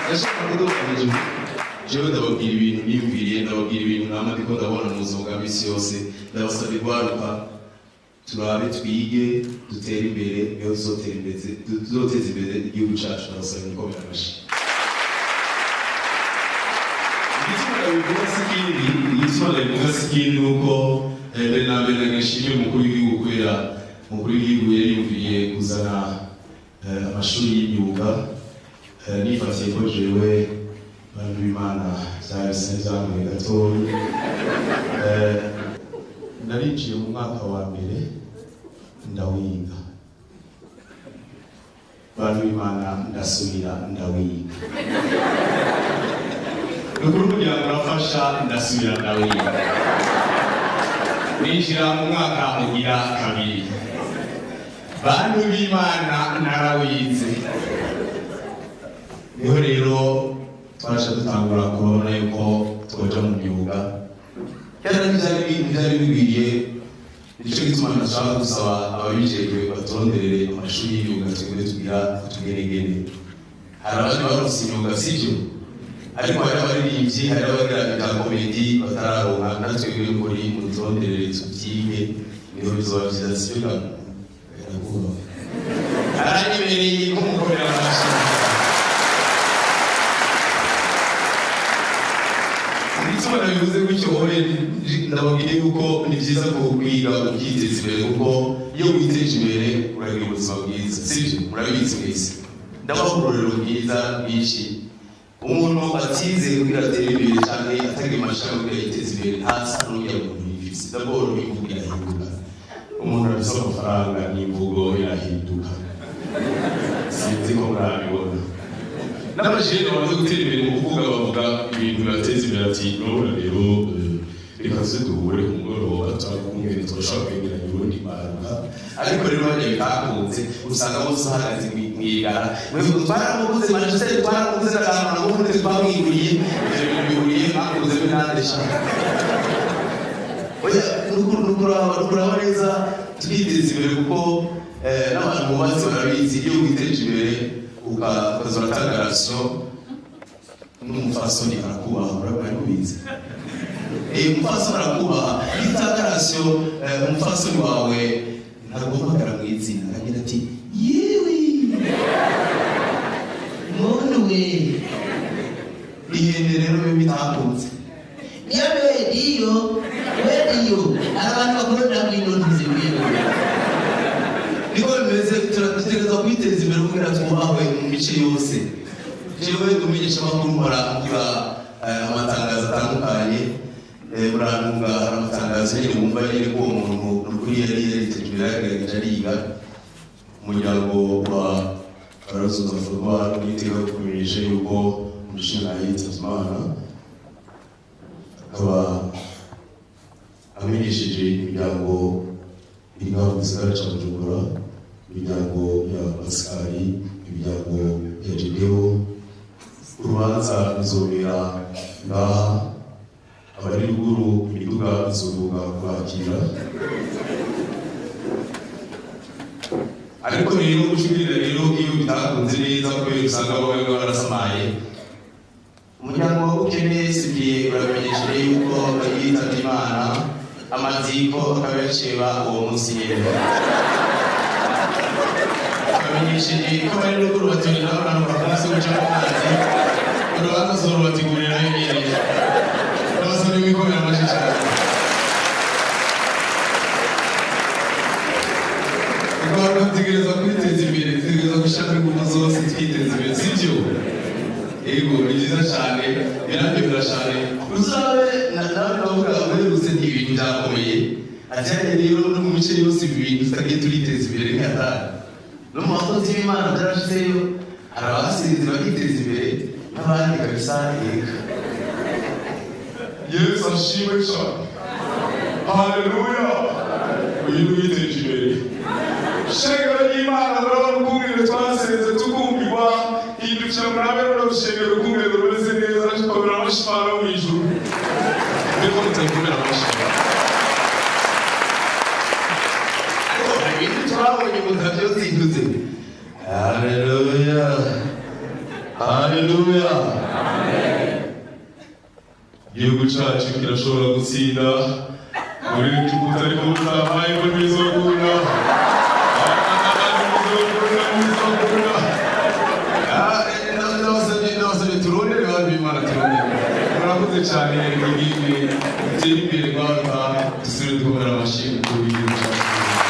ndashaka kuduka hejuru jewe ndababwira ibintu niyumviriye ndababwira ibintu nama ndiko ndabona mu buzima bwa misi yose ndabasabye guharuka turabe twige dutere imbere niho tuzoteza imbere igihugu cacu ndabasabye gukomera amashyi igituma ndabivuga si ikindi nuko mbere na mbere nagashimye umukuru w'igihugu kubera umukuru w'igihugu yari yumviye kuzana amashuri y'imyuga nifatiye ko jewe bantu b'Imana byahise byangoye gatoya narinjiye mu mwaka wa mbere ndawiga bantu b'Imana ndasubira ndawiga nukuri umuryango urafasha ndasubira ndawiga ninjira mu mwaka ugira kabiri bantu b'Imana narawize niho rero twaje dutangura kubona yuko twoja mu myuga byari bigwiriye nicyo gituma ndashaka gusaba ababijejwe baturonderere amashuri y'imyuga twebwe tugira utugenegene hari abandi baronse imyuga sivyo ariko hari abaririmbyi hari abagira ibya komedi batararonka natwebwe muri muturonderere tubyige niho bizoba byiza sivyo aranyemereye kumukorera amashyi bituma nabivuze gutyo wowe ndababwira yuko ni byiza ko kwiga ubyiteza imbere kuko iyo witeje imbere uragira ubuzima bwiza sibyo murabizi mwese ndabaho urorero bwiza bwinshi umuntu atize kugira atere imbere cyane atagira amashami kugira yiteze imbere ntasa n'ujya mu bintu bifise ndabona imvugo irahinduka umuntu afise amafaranga n'imvugo irahinduka sinzi ko murabibona n'abajene bamaze gutera imbere mu kuvuga bavuga ibintu bibateza imbere ati none rero reka tuze duhure ku mugoroba turakumwe turashobora kwegeranya ubundi baruka ariko rero bajya bitakunze usanga bose bahagaze mwigara twaramuguze manchester twaramuguze n'akantu namubundi twamwiguriye ibyo bintu bihuriye mwamuguze binandesha oya nukuraba neza twiteza imbere kuko n'abantu bubatse barabizi iyo witeje imbere ukazora tangarasiyo n'umufasoni arakubaha murabizi umufasoni arakubaha iyo tangarasiyo umufasoni wawe ntaguhamagara mu izina aragira ati yewe none we ihene rero biba bitakunze yewe iyo hari abantu bakorera mu inoti zibwiwe niko bimeze turategereza kwiteza imbere kugira twubahwe mu mice yose jewe umenyesha amakuru murakura amatangazo atandukanye murantunga hari amatangazo nyine wumva nyine ko uwo muntu nukuri yari yariteje imbere yagerageje ariga umuryango wa barazuza vuba n'iteka kumenyesha yuko umushinga yitavye Imana akaba amenyesheje imiryango iri ngaho mu gisagara ca Bujumbura imiryango ya Pascali imiryango ya Jideo urubanza ruzobera ngaha abari ruguru imiduga izovuga kubakira ariko rero gushubira rero iyo bitakunze neza kubera usanga bamwe barasamaye umuryango ukeneye sibiye uramenyesheje yuko yitavye Imana amaziko akabaceba uwo munsi nyene akamenyesheje ko bari ruguru baturira abantu bakunze guca mu mazi urubanza zorubategurira nyene n'abasore bikomera amashyi cyane rwanda dutegereza kwiteza imbere dutegereza gushaka ingufu zose twiteza imbere sibyo ego ni byiza cyane birandemera cyane uzabe nawe bavuga uherutse ibintu byakomeye ajyanye rero no mu mice yose ibintu tutagiye turiteza imbere nk'atari no mu bakozi b'Imana byarashizeyo hari abasinzi bakiteza imbere n'abandi kabisa eka yesu ashimwe cyane haleluya uyu witeje imbere shengero ry'Imana murabona ukungene twasenze tukumbirwa hindukira murabe rero shengero ukungene rumeze neza tukomera amashimano mu ijuru mbeko mutakomera amashimano ariko hari ibintu turabonye mu ntavyo zihindutse haleluya haleluya haleluya. Igihugu cacu kirashobora gutsinda muri Egiputa ariko mutabaye ngo ntibizokunda. Ndabasabye turondere bantu b'Imana turondere. Murakoze cyane igihugu gitera imbere rwanda dusubire dukomera amashyi ku gihugu cyacu.